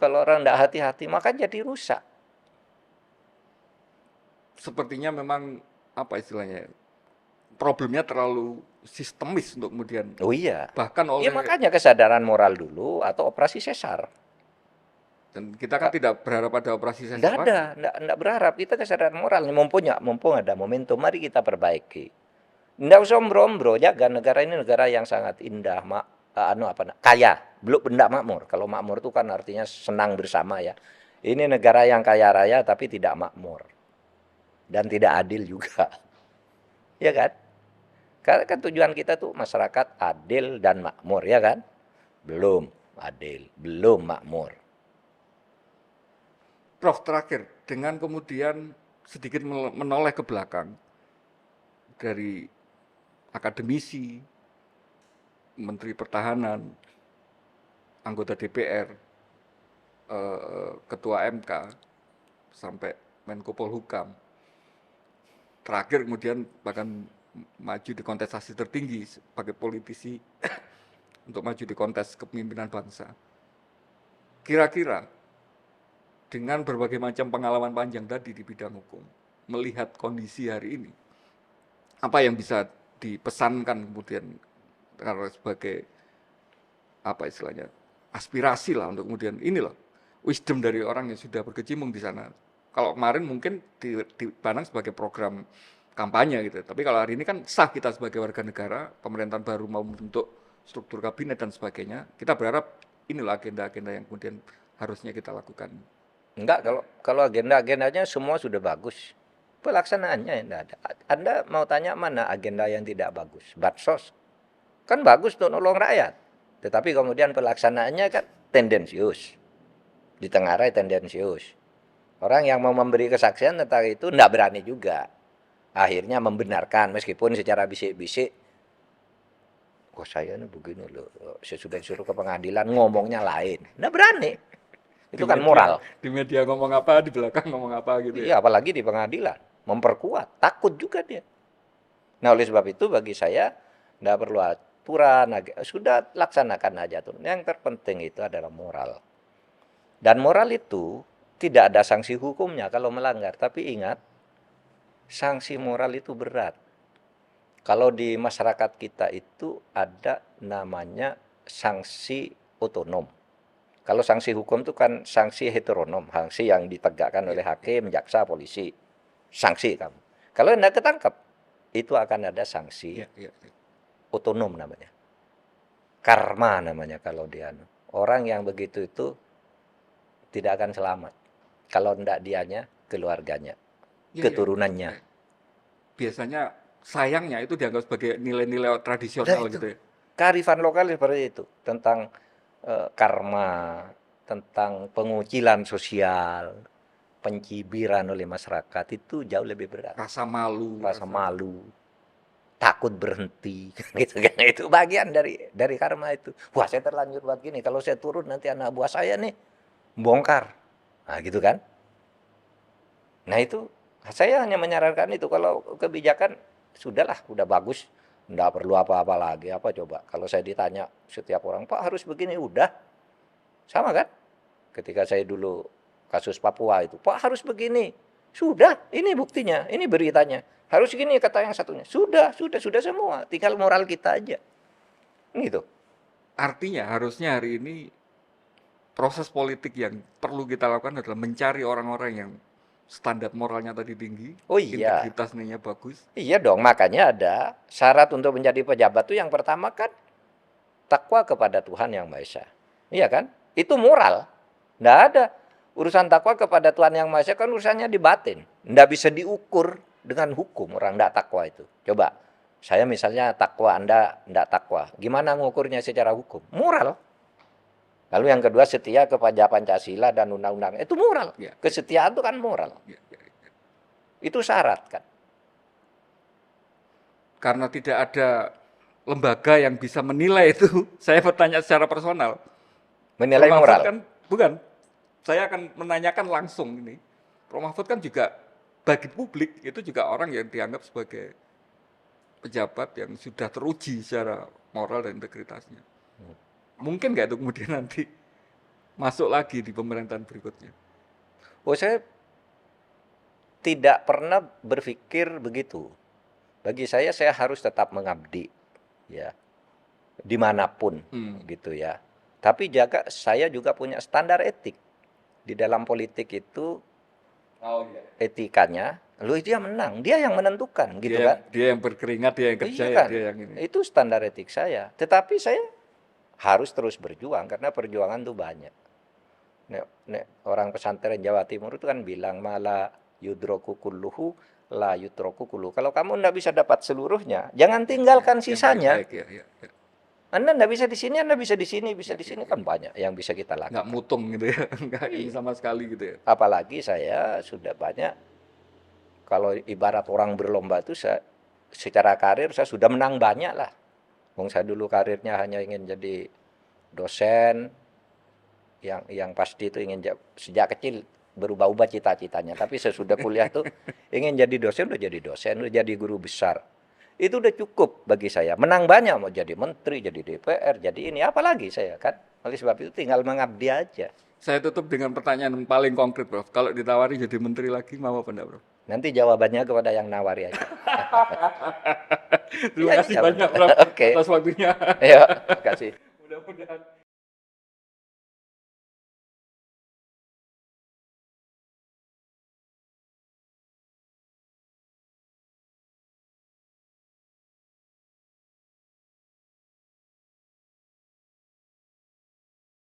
Kalau orang tidak hati-hati, maka jadi rusak. sepertinya memang apa istilahnya problemnya terlalu sistemis untuk kemudian Oh iya. bahkan Ya oleh makanya kesadaran moral dulu atau operasi sesar. dan kita kan tidak berharap ada operasi Tidak sesar lagi. ada, tidak berharap. Kita kesadaran moral. Mumpung ada momentum, mari kita perbaiki. Tidak usah ombro-ombro, jaga negara ini negara yang sangat indah, kaya. Belum benda makmur. Kalau makmur itu kan artinya senang bersama ya. Ini negara yang kaya raya tapi tidak makmur. Dan tidak adil juga. Ya kan? Karena kan tujuan kita tuh masyarakat adil dan makmur, ya kan? Belum adil, belum makmur. Prof, terakhir dengan kemudian sedikit menoleh ke belakang dari akademisi, Menteri Pertahanan, anggota DPR, Ketua MK, sampai Menko Polhukam. Terakhir kemudian bahkan maju di kontestasi tertinggi sebagai politisi untuk maju di kontes kepemimpinan bangsa. Kira-kira dengan berbagai macam pengalaman panjang tadi di bidang hukum, melihat kondisi hari ini, apa yang bisa dipesankan kemudian karena sebagai apa istilahnya aspirasi lah untuk kemudian ini loh wisdom dari orang yang sudah berkecimpung di sana. Kalau kemarin mungkin dipandang sebagai program kampanye gitu, tapi kalau hari ini kan sah kita sebagai warga negara, pemerintahan baru mau membentuk struktur kabinet dan sebagainya, kita berharap inilah agenda-agenda yang kemudian harusnya kita lakukan. Enggak, kalau agenda-agendanya semua sudah bagus. Pelaksanaannya enggak ada. Anda mau tanya mana agenda yang tidak bagus? Bansos. Kan bagus untuk nolong rakyat. Tetapi kemudian pelaksanaannya kan tendensius. Ditengarai tendensius. Orang yang mau memberi kesaksian tentang itu enggak berani juga. Akhirnya membenarkan meskipun secara bisik-bisik. Kok saya ini begini loh. Saya sudah disuruh ke pengadilan ngomongnya lain. Enggak berani. Itu kan moral. Di media ngomong apa, di belakang ngomong apa gitu Iya, ya. apalagi di pengadilan. Memperkuat. Takut juga dia. Nah, oleh sebab itu bagi saya tidak perlu aturan. Sudah laksanakan aja tuh. Yang terpenting itu adalah moral. Dan moral itu tidak ada sanksi hukumnya kalau melanggar. Tapi ingat, sanksi moral itu berat. Kalau di masyarakat kita itu ada namanya sanksi otonom. Kalau sanksi hukum itu kan sanksi heteronom, sanksi yang ditegakkan oleh hakim, jaksa, polisi. Sanksi kamu. Kalau Anda ketangkap, itu akan ada sanksi otonom namanya. Karma namanya kalau dia. Orang yang begitu itu tidak akan selamat. Kalau tidak dianya, keluarganya, keturunannya. Biasanya sayangnya itu dianggap sebagai nilai-nilai tradisional gitu ya. Kearifan lokal seperti itu. Tentang karma, tentang pengucilan sosial, pencibiran oleh masyarakat itu jauh lebih berat. Rasa malu, takut berhenti, gitu kan. Itu bagian dari karma itu. Wah, saya terlanjur buat gini, kalau saya turun nanti anak buah saya nih bongkar. Nah, gitu kan. Nah, itu saya hanya menyarankan itu. Kalau kebijakan sudahlah, udah bagus. Nggak perlu apa-apa lagi. Apa coba? Kalau saya ditanya setiap orang, Pak harus begini, udah. Sama kan? Ketika saya dulu kasus Papua itu, Pak harus begini. Sudah, ini buktinya, ini beritanya. Harus gini kata yang satunya. Sudah semua. Tinggal moral kita aja. Gitu. Artinya harusnya hari ini proses politik yang perlu kita lakukan adalah mencari orang-orang yang standar moralnya tadi tinggi, Oh iya. integritasnya bagus. Iya dong, makanya ada syarat untuk menjadi pejabat itu yang pertama kan takwa kepada Tuhan Yang Maha Esa. Iya kan? Itu moral. Nggak ada Urusan takwa kepada Tuhan Yang Maha Esa kan urusannya di batin. Nggak bisa diukur dengan hukum orang nggak takwa itu. Coba, saya misalnya takwa, Anda nggak takwa. Gimana ngukurnya secara hukum? Moral. Lalu yang kedua, setia kepada Pancasila dan undang-undang. Itu moral. Ya. Kesetiaan itu kan moral. Ya, ya. Itu syarat kan. Karena tidak ada lembaga yang bisa menilai itu, saya bertanya secara personal. Menilai Prof. Mahfud moral. kan, bukan, saya akan menanyakan langsung ini. Prof. Mahfud kan juga bagi publik itu juga orang yang dianggap sebagai pejabat yang sudah teruji secara moral dan integritasnya. Mungkin nggak itu kemudian nanti masuk lagi di pemerintahan berikutnya? Oh, saya tidak pernah berpikir begitu. Bagi saya harus tetap mengabdi, ya, dimanapun, gitu ya. Tapi saya juga punya standar etik di dalam politik itu. Etikanya, lalu dia menang, dia yang menentukan, gitu kan? Dia yang berkeringat, dia yang kerja, Iya kan? dia yang ini. Itu standar etik saya. Tetapi saya harus terus berjuang karena perjuangan itu banyak. Orang pesantren Jawa Timur itu kan bilang malah yudroku kulluhu la yudroku kulluhu. Kalau kamu tidak bisa dapat seluruhnya, jangan tinggalkan sisanya. Ya. Anda tidak bisa di sini, Anda bisa di sini, bisa di sini, kan banyak yang bisa kita lakukan. Nggak mutung gitu ya, nggak ini sama sekali gitu ya. Apalagi saya sudah banyak, kalau ibarat orang berlomba itu secara karir saya sudah menang banyak lah. Saya dulu karirnya hanya ingin jadi dosen, yang pasti itu ingin sejak kecil berubah-ubah cita-citanya. Tapi sesudah kuliah tuh ingin jadi dosen, udah jadi guru besar. Itu udah cukup bagi saya. Menang banyak, mau jadi menteri, jadi DPR, jadi ini. Apalagi saya kan. Oleh sebab itu tinggal mengabdi aja. Saya tutup dengan pertanyaan yang paling konkret, Prof. Kalau ditawari jadi menteri lagi, mau apa enggak, Prof? Nanti jawabannya kepada yang nawari aja. Terima kasih banyak, Prof. Oke. Atas waktunya. Ya, terima kasih. Mudah-mudahan